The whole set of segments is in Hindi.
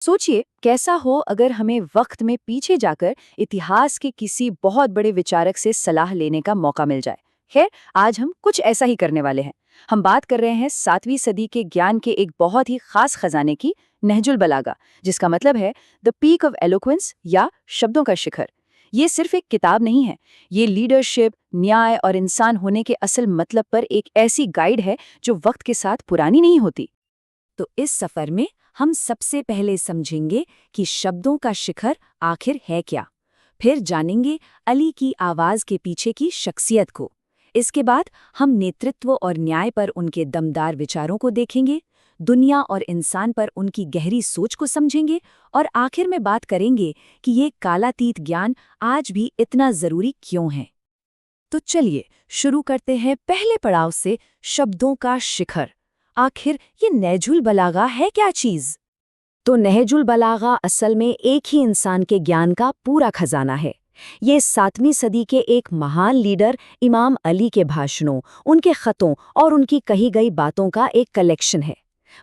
सोचिए कैसा हो अगर हमें वक्त में पीछे जाकर इतिहास के किसी बहुत बड़े विचारक से सलाह लेने का मौका मिल जाए। खैर, आज हम कुछ ऐसा ही करने वाले हैं। हम बात कर रहे हैं 7वीं सदी के ज्ञान के एक बहुत ही खास खजाने की, नहजुल बलागा, जिसका मतलब है द पीक ऑफ एलोक्वेंस या शब्दों का शिखर। ये सिर्फ एक किताब नहीं है, ये लीडरशिप, न्याय और इंसान होने के असल मतलब पर एक ऐसी गाइड है जो वक्त के साथ पुरानी नहीं होती। तो इस सफर में हम सबसे पहले समझेंगे कि शब्दों का शिखर आखिर है क्या। फिर जानेंगे अली की आवाज के पीछे की शख्सियत को। इसके बाद हम नेतृत्व और न्याय पर उनके दमदार विचारों को देखेंगे, दुनिया और इंसान पर उनकी गहरी सोच को समझेंगे और आखिर में बात करेंगे कि ये कालातीत ज्ञान आज भी इतना जरूरी क्यों है। तो चलिए शुरू करते हैं पहले पड़ाव से, शब्दों का शिखर। आखिर ये नहजुल बलागा है क्या चीज? तो नहजुल बलागा असल में एक ही इंसान के ज्ञान का पूरा खजाना है। ये 7वीं सदी के एक महान लीडर इमाम अली के भाषणों, उनके खतों और उनकी कही गई बातों का एक कलेक्शन है।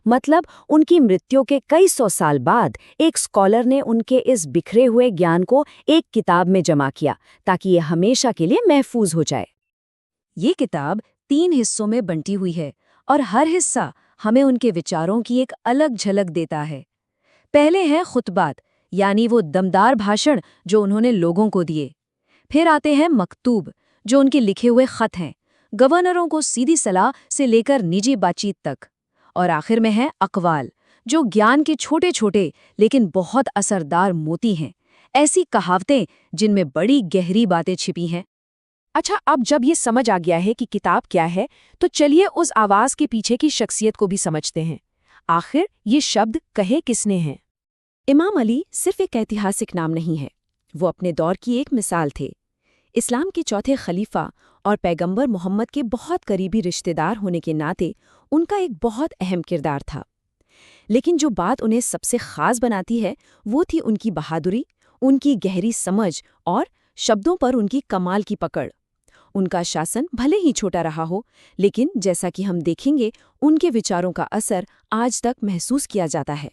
मतलब उनकी मृत्यु के कई सौ साल बाद एक स्कॉलर ने उनके इस बिखरे हुए ज्ञान को एक किताब में जमा किया ताकि ये हमेशा के लिए महफूज हो जाए। ये किताब 3 हिस्सों में बंटी हुई है और हर हिस्सा हमें उनके विचारों की एक अलग झलक देता है। पहले हैं खुतबात, यानी वो दमदार भाषण जो उन्होंने लोगों को दिए। फिर आते हैं मकतूब, जो उनके लिखे हुए खत हैं, गवर्नरों को सीधी सलाह से लेकर निजी बातचीत तक। और आखिर में है अकवाल, जो ज्ञान के छोटे छोटे लेकिन बहुत असरदार मोती हैं, ऐसी कहावतें जिनमें बड़ी गहरी बातें छिपी हैं। अच्छा, अब जब ये समझ आ गया है कि किताब क्या है, तो चलिए उस आवाज के पीछे की शख्सियत को भी समझते हैं। आखिर ये शब्द कहे किसने हैं? इमाम अली सिर्फ एक ऐतिहासिक नाम नहीं है, वो अपने दौर की एक मिसाल थे। इस्लाम के चौथे खलीफा और पैगंबर मोहम्मद के बहुत करीबी रिश्तेदार होने के नाते उनका एक बहुत अहम किरदार था। लेकिन जो बात उन्हें सबसे खास बनाती है वो थी उनकी बहादुरी, उनकी गहरी समझ और शब्दों पर उनकी कमाल की पकड़। उनका शासन भले ही छोटा रहा हो, लेकिन जैसा कि हम देखेंगे उनके विचारों का असर आज तक महसूस किया जाता है।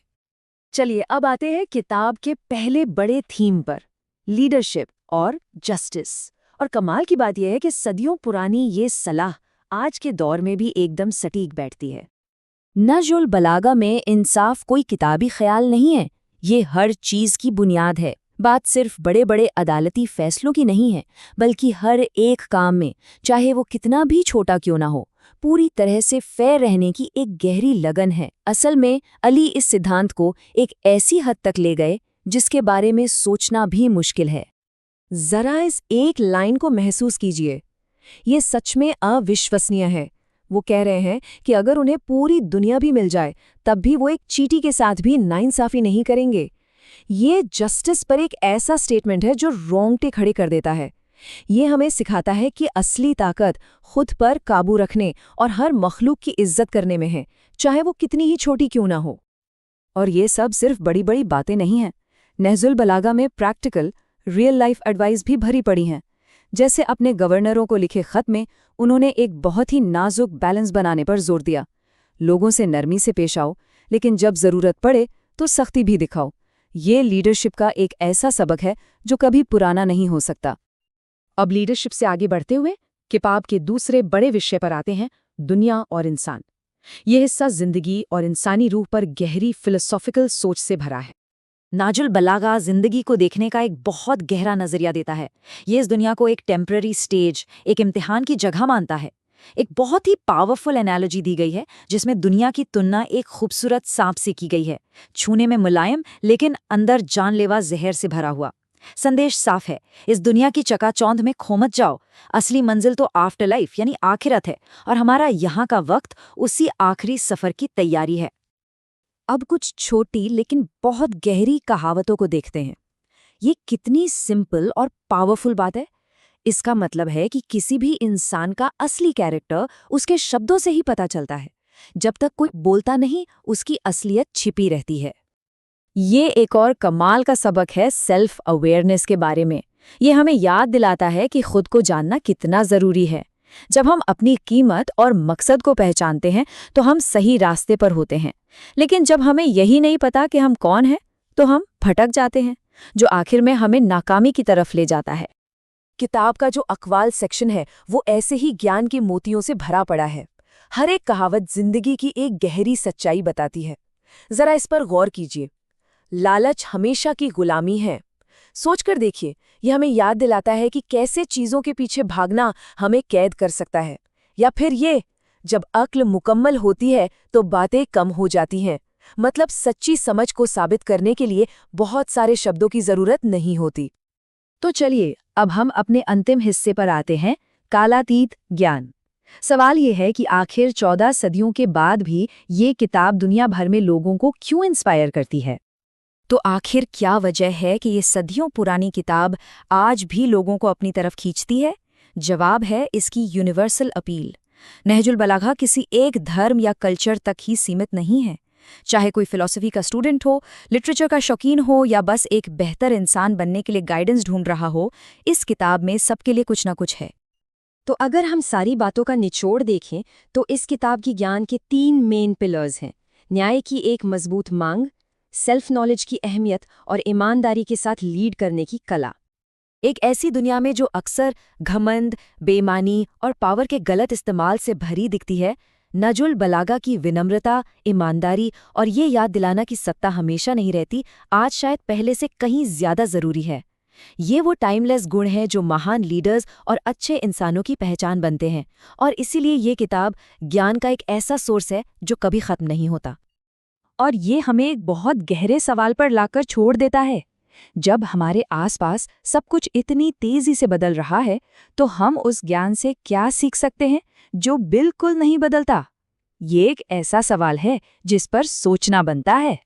चलिए अब आते हैं किताब के पहले बड़े थीम पर, लीडरशिप और जस्टिस। और कमाल की बात यह है कि सदियों पुरानी ये सलाह आज के दौर में भी एकदम सटीक बैठती है। नजुल बलागा में इंसाफ कोई किताबी ख्याल नहीं है, ये हर चीज की बुनियाद है। बात सिर्फ बड़े बड़े अदालती फैसलों की नहीं है, बल्कि हर एक काम में, चाहे वो कितना भी छोटा क्यों ना हो, पूरी तरह से फेयर रहने की एक गहरी लगन है। असल में अली इस सिद्धांत को एक ऐसी हद तक ले गए जिसके बारे में सोचना भी मुश्किल है। जरा इस एक लाइन को महसूस कीजिए, ये सच में अविश्वसनीय है। वो कह रहे हैं कि अगर उन्हें पूरी दुनिया भी मिल जाए तब भी वो एक चींटी के साथ भी नाइंसाफी नहीं करेंगे। ये जस्टिस पर एक ऐसा स्टेटमेंट है जो रोंगटे खड़े कर देता है। ये हमें सिखाता है कि असली ताकत खुद पर काबू रखने और हर मखलूक की इज्जत करने में है, चाहे वो कितनी ही छोटी क्यों ना हो। और ये सब सिर्फ बड़ी बड़ी बातें नहीं हैं। नहजुल बलागा में प्रैक्टिकल, रियल लाइफ एडवाइस भी भरी पड़ी हैं। जैसे अपने गवर्नरों को लिखे खत में उन्होंने एक बहुत ही नाजुक बैलेंस बनाने पर जोर दिया। लोगों से नरमी से पेश आओ, लेकिन जब जरूरत पड़े तो सख्ती भी दिखाओ। ये लीडरशिप का एक ऐसा सबक है जो कभी पुराना नहीं हो सकता। अब लीडरशिप से आगे बढ़ते हुए किताब के दूसरे बड़े विषय पर आते हैं, दुनिया और इंसान। यह हिस्सा जिंदगी और इंसानी रूह पर गहरी फिलोसॉफिकल सोच से भरा है। नजुल बलागा जिंदगी को देखने का एक बहुत गहरा नजरिया देता है। ये इस दुनिया को एक टेम्पररी स्टेज, एक इम्तिहान की जगह मानता है। एक बहुत ही पावरफुल एनालॉजी दी गई है जिसमें दुनिया की तुलना एक खूबसूरत सांप से की गई है, छूने में मुलायम लेकिन अंदर जानलेवा जहर से भरा हुआ। संदेश साफ है, इस दुनिया की चकाचौंध में खो मत जाओ। असली मंजिल तो आफ्टर लाइफ यानी आखिरत है, और हमारा यहाँ का वक्त उसी आखिरी सफर की तैयारी है। अब कुछ छोटी लेकिन बहुत गहरी कहावतों को देखते हैं। ये कितनी सिंपल और पावरफुल बात है। इसका मतलब है कि किसी भी इंसान का असली कैरेक्टर उसके शब्दों से ही पता चलता है। जब तक कोई बोलता नहीं, उसकी असलियत छिपी रहती है। ये एक और कमाल का सबक है सेल्फ अवेयरनेस के बारे में। ये हमें याद दिलाता है कि खुद को जानना कितना जरूरी है। जब हम अपनी कीमत और मकसद को पहचानते हैं तो हम सही रास्ते पर होते हैं। लेकिन जब हमें यही नहीं पता कि हम कौन हैं, तो हम भटक जाते हैं, जो आखिर में हमें नाकामी की तरफ ले जाता है। किताब का जो अक़वाल सेक्शन है वो ऐसे ही ज्ञान के मोतियों से भरा पड़ा है। हर एक कहावत जिंदगी की एक गहरी सच्चाई बताती है। जरा इस पर गौर कीजिए। लालच हमेशा की गुलामी है। सोचकर देखिए, यह हमें याद दिलाता है कि कैसे चीजों के पीछे भागना हमें कैद कर सकता है। या फिर ये, जब अक्ल मुकम्मल होती है तो बातें कम हो जाती हैं। मतलब सच्ची समझ को साबित करने के लिए बहुत सारे शब्दों की जरूरत नहीं होती। तो चलिए अब हम अपने अंतिम हिस्से पर आते हैं, कालातीत ज्ञान। सवाल ये है कि आखिर 14 सदियों के बाद भी ये किताब दुनिया भर में लोगों को क्यों इंस्पायर करती है? तो आखिर क्या वजह है कि ये सदियों पुरानी किताब आज भी लोगों को अपनी तरफ खींचती है? जवाब है इसकी यूनिवर्सल अपील। नहजुल बलागा किसी एक धर्म या कल्चर तक ही सीमित नहीं है। चाहे कोई फिलॉसफी का स्टूडेंट हो, लिटरेचर का शौकीन हो या बस एक बेहतर इंसान बनने के लिए गाइडेंस ढूंढ रहा हो, इस किताब में सबके लिए कुछ ना कुछ है। तो अगर हम सारी बातों का निचोड़ देखें तो इस किताब की ज्ञान के 3 मेन पिलर्स हैं। न्याय की एक मजबूत मांग, सेल्फ नॉलेज की अहमियत और ईमानदारी के साथ लीड करने की कला। एक ऐसी दुनिया में जो अक्सर घमंड, बेईमानी और पावर के गलत इस्तेमाल से भरी दिखती है, नजुल बलागा की विनम्रता, ईमानदारी और ये याद दिलाना कि सत्ता हमेशा नहीं रहती, आज शायद पहले से कहीं ज्यादा जरूरी है। ये वो टाइमलेस गुण हैं जो महान लीडर्स और अच्छे इंसानों की पहचान बनते हैं, और इसीलिए ये किताब ज्ञान का एक ऐसा सोर्स है जो कभी खत्म नहीं होता। और ये हमें एक बहुत गहरे सवाल पर लाकर छोड़ देता है। जब हमारे आसपास सब कुछ इतनी तेजी से बदल रहा है, तो हम उस ज्ञान से क्या सीख सकते हैं जो बिल्कुल नहीं बदलता? ये एक ऐसा सवाल है जिस पर सोचना बनता है।